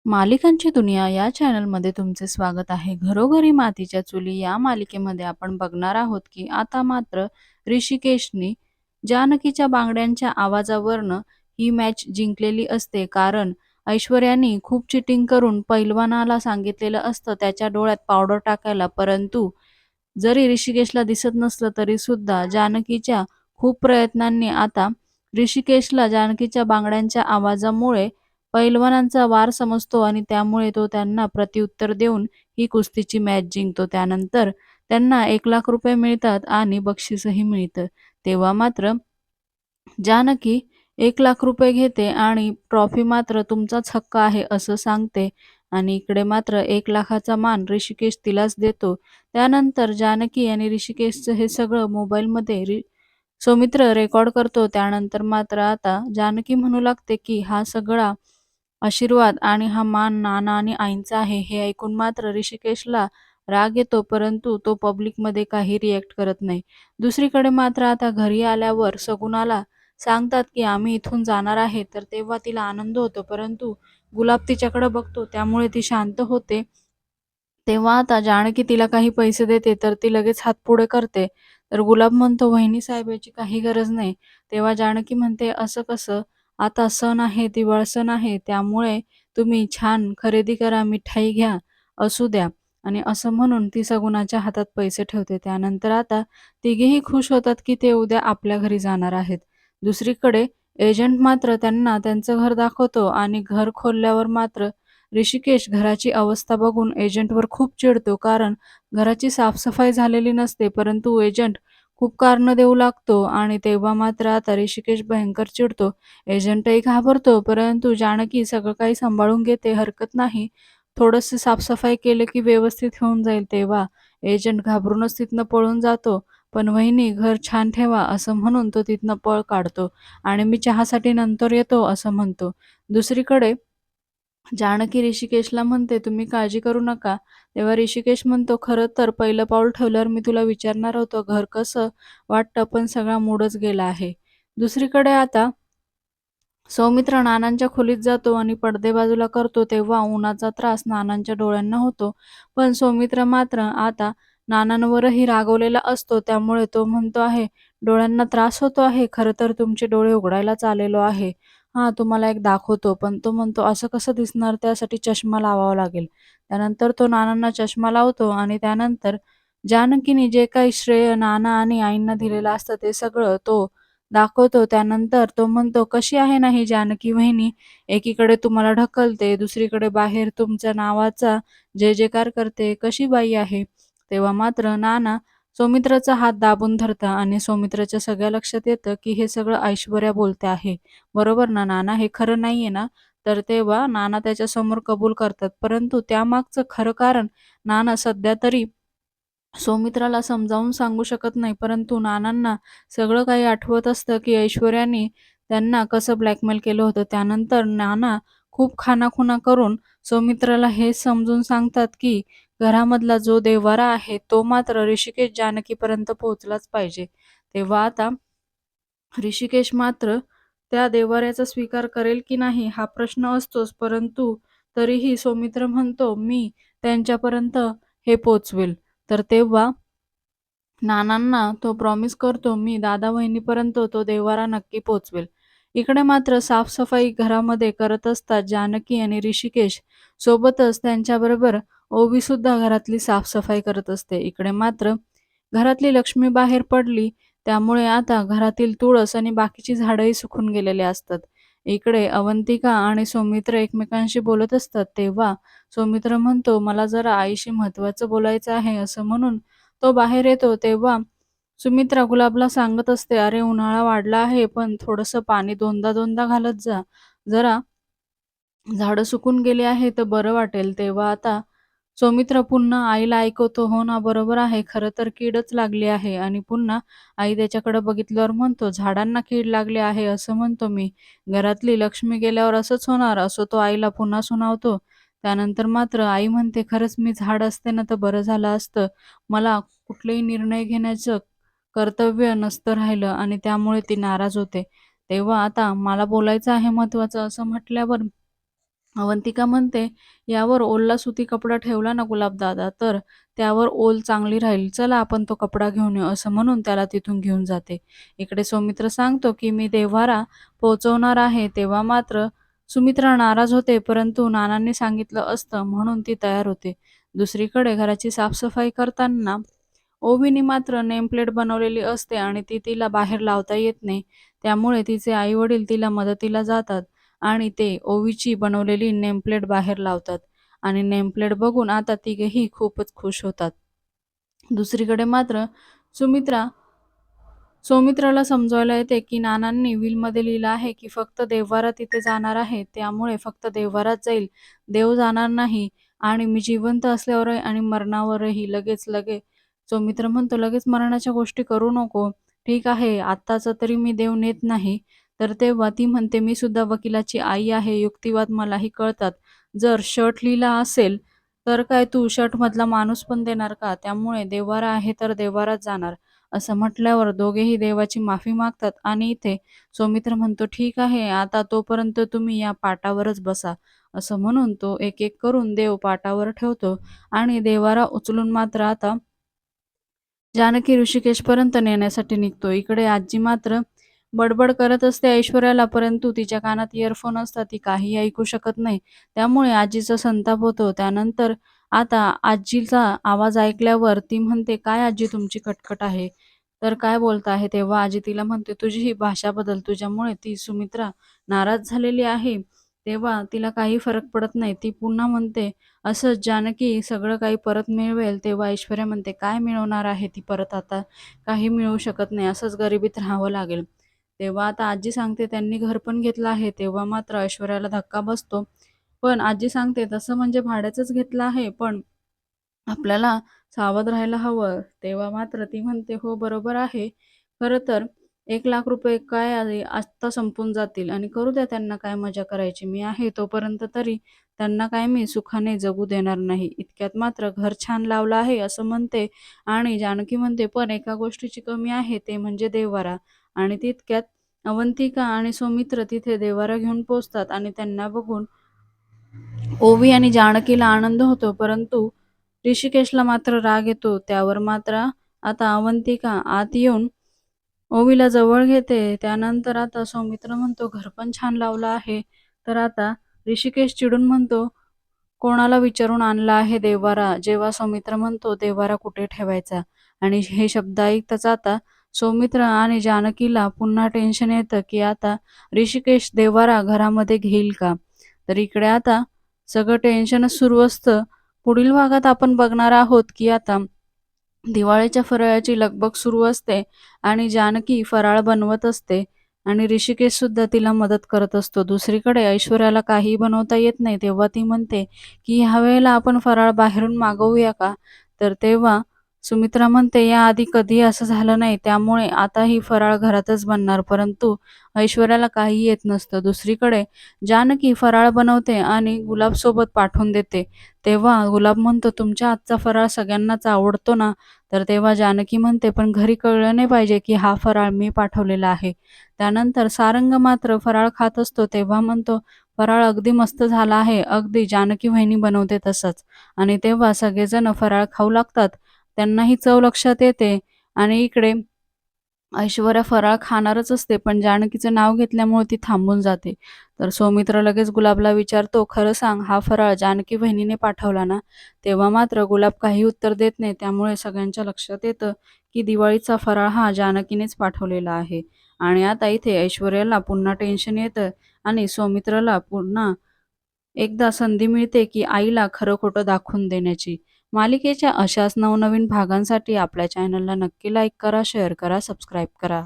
मालिकांची दुनिया या चॅनलमध्ये तुमचे स्वागत आहे. घरोघरी मातीच्या चुली या मालिकेमध्ये आपण बघणार आहोत की आता मात्र ऋषिकेशनी जानकीच्या बांगड्यांच्या आवाजावरनं ही मॅच जिंकलेली असते. कारण ऐश्वर्याने खूप चिटिंग करून पैलवानाला सांगितलेलं असतं त्याच्या डोळ्यात पावडर टाकायला. परंतु जरी ऋषिकेशला दिसत नसलं तरी सुद्धा जानकीच्या खूप प्रयत्नांनी आता ऋषिकेशला जानकीच्या बांगड्यांच्या आवाजामुळे पैलवानांचा वार समजतो आणि त्यामुळे तो त्यांना प्रत्युत्तर देऊन ही कुस्तीची मॅच जिंकतो. त्यानंतर त्यांना 1,00,000 रुपये मिळतात आणि बक्षीसही मिळतं. तेव्हा मात्र जानकी 1,00,000 रुपये घेते आणि ट्रॉफी मात्र तुमचाच हक्क आहे असं सांगते आणि इकडे मात्र 1,00,000चा मान ऋषिकेश तिलाच देतो. त्यानंतर जानकी आणि ऋषिकेशचं हे सगळं मोबाईलमध्ये सौमित्र रेकॉर्ड करतो. त्यानंतर मात्र आता जानकी म्हणू लागते की हा सगळा आशीर्वाद आणि हा मान नाना आणि आईंचा आहे. हे ऐकून मात्र ऋषिकेशला राग येतो, परंतु तो पब्लिकमध्ये काही रिएक्ट करत नाही. दुसरीकडे मात्र आता घरी आल्यावर सगुणाला सांगतात की आम्ही इथून जाणार आहे. तर तेव्हा तिला आनंद होतो, परंतु गुलाब तिच्याकडे बघतो त्यामुळे ती शांत होते. तेव्हा आता जानकी तिला काही पैसे देते तर ती लगेच हात पुढे करते. तर गुलाब म्हणतो, "वहिनी साहेब याची काही गरज नाही." तेव्हा जानकी म्हणते, "असं कसं? आता सण आहे, दिवाळ सण आहे, त्यामुळे तुम्ही छान खरेदी करा, मिठाई घ्या, असू द्या." आणि असं म्हणून ती सगुणाच्या हातात पैसे ठेवते. त्यानंतर आता तिघेही खुश होतात की ते उद्या आपल्या घरी जाणार आहेत. दुसरीकडे एजंट मात्र त्यांना त्यांचं घर दाखवतो आणि घर खोलल्यावर मात्र ऋषिकेश घराची अवस्था बघून एजंटवर खूप चिडतो. कारण घराची साफसफाई झालेली नसते, परंतु एजंट खूप कारणं देऊ लागतो आणि तेव्हा मात्र आता ऋषिकेश भयंकर चिडतो. एजंटही घाबरतो, परंतु जानकी सगळं काही सांभाळून घेते, हरकत नाही. थोडंसं साफसफाई केलं की व्यवस्थित होऊन जाईल. तेव्हा एजंट घाबरूनच तिथनं पळून जातो. पण "वहिनी घर छान ठेवा" असं म्हणून तो तिथनं पळ काढतो आणि "मी चहासाठी नंतर येतो" असं म्हणतो. दुसरीकडे जानकी ऋषिकेशला म्हणते, "तुम्ही काळजी करू नका." तेव्हा ऋषिकेश म्हणतो, "खरं तर पहिलं पाऊल ठेवल्यावर मी तुला विचारणार होतो, घर कसं वाटतं, पण सगळा मूडच गेला आहे." दुसरीकडे आता सौमित्र नानांच्या खोलीत जातो आणि पडदे बाजूला करतो. तेव्हा उन्हाचा त्रास नानांच्या डोळ्यांना होतो. पण सौमित्र मात्र आता नानांवरही रागवलेला असतो. त्यामुळे तो म्हणतो आहे, "डोळ्यांना त्रास होतो आहे. खरं तर तुमचे डोळे उघडायलाच आलेलो आहे. हां, तुम्हाला एक दाखवतो." पण तो म्हणतो, "असं कसं दिसणार? त्यासाठी चष्मा लावावा लागेल." त्यानंतर तो नानांना चष्मा लावतो आणि त्यानंतर जानकीने जे काही श्रेय नाना आणि आईंना दिलेलं असतं ते सगळं तो दाखवतो. त्यानंतर तो म्हणतो, "कशी आहे ना ही जानकी वहिनी? एकीकडे तुम्हाला ढकलते, दुसरीकडे बाहेर तुमच्या नावाचा जय-जयकार करते. कशी बाई आहे?" तेव्हा मात्र नाना सौमित्राचा हात दाबून धरतात आणि सौमित्राच्या सगळ्या लक्षात येतं, की हे सगळं ऐश्वर्या बोलते आहे. "बरोबर ना नाना? हे खरं नाहीये ना?" तर तेव्हा नाना त्याच्यासमोर कबूल करतात. परंतु त्यामागचं खरं कारण नाना सध्या तरी सौमित्राला समजावून सांगू शकत नाही. परंतु नानांना सगळं काही आठवत असतं, की ऐश्वर्याने त्यांना कसं ब्लॅकमेल केलं होतं. त्यानंतर नाना खूप खाणाखुणा करून सौमित्राला हे समजून सांगतात, की घरामधला जो देव्हारा आहे, तो मात्र ऋषिकेश जानकीपर्यंत पोहोचलाच पाहिजे. तेव्हा आता ऋषिकेश मात्र त्या देव्हाऱ्याचा स्वीकार करेल की नाही हा प्रश्न असतोच. परंतु तरीही सौमित्र म्हणतो, "मी त्यांच्यापर्यंत हे पोहोचवेल." तर तेव्हा नानांना तो प्रॉमिस करतो, "मी दादा-वहिनीपर्यंत तो देव्हारा नक्की पोहोचवेल." इकडे मात्र साफ-सफाई घरामध्ये करत असतात जानकी आणि ऋषिकेश. सोबतच त्यांच्याबरोबर ओवीसुद्धा घरातली साफ-सफाई करत असते. इकडे मात्र घरातली लक्ष्मी बाहेर पडली, त्यामुळे आता घरातील तुळस आणि बाकीची झाडंही सुकून गेलेले असतात. इकडे अवंतिका आणि सौमित्र एकमेकांशी बोलत असतात. तेव्हा सौमित्र म्हणतो, "मला जरा आईशी महत्त्वाचं बोलायचं आहे." असं म्हणून तो बाहेर येतो. तेव्हा सुमित्रा गुलाबला सांगत असते, "अरे, उन्हाळा वाढला आहे, पण थोडंसं पाणी दोनदा-दोनदा घालत जा. जरा झाडं सुकून गेली आहे तर बरं वाटेल." तेव्हा आता सौमित्र पुन्हा आईला ऐकवतो, "हो ना, बरोबर आहे. खरं तर कीडच लागली आहे." आणि पुन्हा आई त्याच्याकडे बघितल्यावर म्हणतो, "झाडांना कीड लागली आहे असं म्हणतो मी. घरातली लक्ष्मी गेल्यावर असंच होणार." असं तो आईला पुन्हा सुनावतो. त्यानंतर मात्र आई म्हणते, "खरंच मी झाड असते ना तर बरं झालं असतं. मला कुठलेही निर्णय घेण्याचं कर्तव्य नसतं राहिलं." आणि त्यामुळे ती नाराज होते. तेव्हा आता मला बोलायचं आहे महत्त्वाचं असं म्हटल्यावर अवंतिका म्हणते, "यावर ओला सुती कपडा ठेवला ना गुलाबदादा, तर त्यावर ओल चांगली राहील. चला आपण तो कपडा घेऊन येऊ." असं म्हणून त्याला तिथून घेऊन जाते. इकडे सौमित्र सांगतो, की "मी देव्हारा पोहोचवणार आहे." तेव्हा मात्र सुमित्रा नाराज होते, परंतु नानांनी सांगितलं असतं म्हणून ती तयार होते. दुसरीकडे घराची साफसफाई करताना ओवीने मात्र नेमप्लेट बनवलेली असते आणि ती तिला बाहेर लावता येत नाही. त्यामुळे तिचे आई-वडील तिला मदतीला जातात आणि ते ओवीची बनवलेली नेमप्लेट बाहेर लावतात आणि नेमप्लेट बघून आता तिघेही खूपच खुश होतात. दुसरीकडे मात्र सुमित्रा सौमित्राला समजवायला येते, की नानांनी विलमध्ये लिहिलं आहे, की फक्त देव्हारा तिथे जाणार आहे. त्यामुळे फक्त देव्हाराच जाईल. देव जाणार नाही आणि मी जिवंत असल्यावरही आणि मरणावरही लगेच सौमित्र म्हणतो, "लगेच मरणाच्या गोष्टी करू नको. ठीक आहे, आत्ताचा तरी मी देव नेत नाही." तर तेव्हा ती म्हणते, "मी सुद्धा वकिलाची आई आहे. युक्तिवाद मलाही कळतात. जर शर्ट लिहिला असेल, तर काय तू शर्टमधला माणूस पण देणार का? त्यामुळे देव्हारा आहे तर देव्हाराच जाणार." असं म्हटल्यावर दोघेही देवाची माफी मागतात आणि इथे सौमित्र म्हणतो, "ठीक आहे, आता तोपर्यंत तुम्ही या पाटावरच बसा." असं म्हणून तो एक-एक करून देव पाटावर ठेवतो आणि देव्हारा उचलून मात्र आता जानकी ऋषिकेशपर्यंत नेण्यासाठी निघतो. इकडे आजी मात्र बडबड करत असते ऐश्वर्याला, परंतु तिच्या कानात इयरफोन असतात. ती काहीही ऐकू शकत नाही. त्यामुळे आजीचा संताप होतो. त्यानंतर आता आजीचा आवाज ऐकल्यावर ती म्हणते, "काय आजी तुमची कटकट आहे? तर काय बोलता आहे?" तेव्हा आजी तिला म्हणते, "तुझी ही भाषा बदल. तुझ्यामुळे ती सुमित्रा नाराज झालेली आहे." तेव्हा तिला काही फरक पडत नाही. ती पुन्हा म्हणते, "असंच जानकी सगळं काही परत मिळवेल." तेव्हा ऐश्वर्या म्हणते, "काय मिळवणार आहे ती परत आता? काही मिळवू शकत नाही. असंच गरिबीत राहावं लागेल." तेव्हा आता आजी सांगते, "त्यांनी घर पण घेतलं आहे." तेव्हा मात्र ऐश्वर्याला धक्का बसतो. पण आजी सांगते, "तसं म्हणजे भाड्याचंच घेतलं आहे, पण आपल्याला सावध राहायला हवं." तेव्हा मात्र ती म्हणते, "हो, बरोबर आहे. खरं तर ₹1,00,000 काय आहे, आत्ता संपून जातील आणि करू द्या त्यांना काय मजा करायची. मी आहे तोपर्यंत तरी त्यांना काय मी सुखाने जगू देणार नाही." इतक्यात मात्र घर छान लावलं आहे असं म्हणते आणि जानकी म्हणते, "पण एका गोष्टीची कमी आहे, ते म्हणजे देव्हारा." आणि तितक्यात अवंतिका आणि सौमित्र तिथे देव्हारा घेऊन पोहोचतात आणि त्यांना बघून ओवी आणि जानकीला आनंद होतो, परंतु ऋषिकेशला मात्र राग येतो. त्यावर मात्र आता अवंतिका आत येऊन ओवीला जवळ घेते. त्यानंतर आता सौमित्र म्हणतो, "घर पण छान लावलं आहे." तर आता ऋषिकेश चिडून म्हणतो, "कोणाला विचारून आणला आहे देव्हारा?" जेव्हा सौमित्र म्हणतो, "देव्हारा कुठे ठेवायचा?" आणि हे शब्द ऐकताच आता सौमित्र आणि जानकीला पुन्हा टेन्शन येतं, की आता ऋषिकेश देव्हारा घरामध्ये घेईल का? तर इकडे आता सगळं टेन्शनच सुरू असतं. पुढील भागात आपण बघणार आहोत, की आता दिवाळीच्या फराळाची लगबग सुरू असते आणि जानकी फराळ बनवत असते आणि ऋषिकेशसुद्धा तिला मदत करत असतो. दुसरीकडे ऐश्वर्याला काहीही बनवता येत नाही. तेव्हा ती म्हणते, की "ह्यावेळेला आपण फराळ बाहेरून मागवूया का?" तर तेव्हा सुमित्रा म्हणते, "याआधी कधीही असं झालं नाही. त्यामुळे आता ही फराळ घरातच बनणार." परंतु ऐश्वर्याला काही येत नसतं. दुसरीकडे जानकी फराळ बनवते आणि गुलाबसोबत पाठवून देते. तेव्हा गुलाब म्हणतो, "तुमच्या हातचा फराळ सगळ्यांनाच आवडतो ना?" तर तेव्हा जानकी म्हणते, "पण घरी कळलं नाही पाहिजे, की हा फराळ मी पाठवलेला आहे." त्यानंतर सारंग मात्र फराळ खात असतो. तेव्हा म्हणतो, "फराळ अगदी मस्त झाला आहे. अगदी जानकी वहिनी बनवते तसंच." आणि तेव्हा सगळेजण फराळ खाऊ लागतात. त्यांनाही चव लक्षात येते आणि इकडे ऐश्वर्या फराळ खाणारच असते, पण जानकीचं नाव घेतल्यामुळे ती थांबून जाते. तर सौमित्र लगेच गुलाबला विचारतो, "खरं सांग, हा फराळ जानकी वहिनीने पाठवला ना?" तेव्हा मात्र गुलाब काही उत्तर देत नाही. त्यामुळे सगळ्यांच्या लक्षात येतं, की दिवाळीचा फराळ हा जानकीनेच पाठवलेला आहे. आणि आता इथे ऐश्वर्याला पुन्हा टेन्शन येतं आणि सौमित्रला पुन्हा एकदा संधी मिळते, की आईला खरं-खोटं दाखवून देण्याची. मालिकेच्या अशाच नवनवीन भागांसाठी आपल्या चॅनलला नक्की लाईक करा, शेअर करा, सबस्क्राईब करा.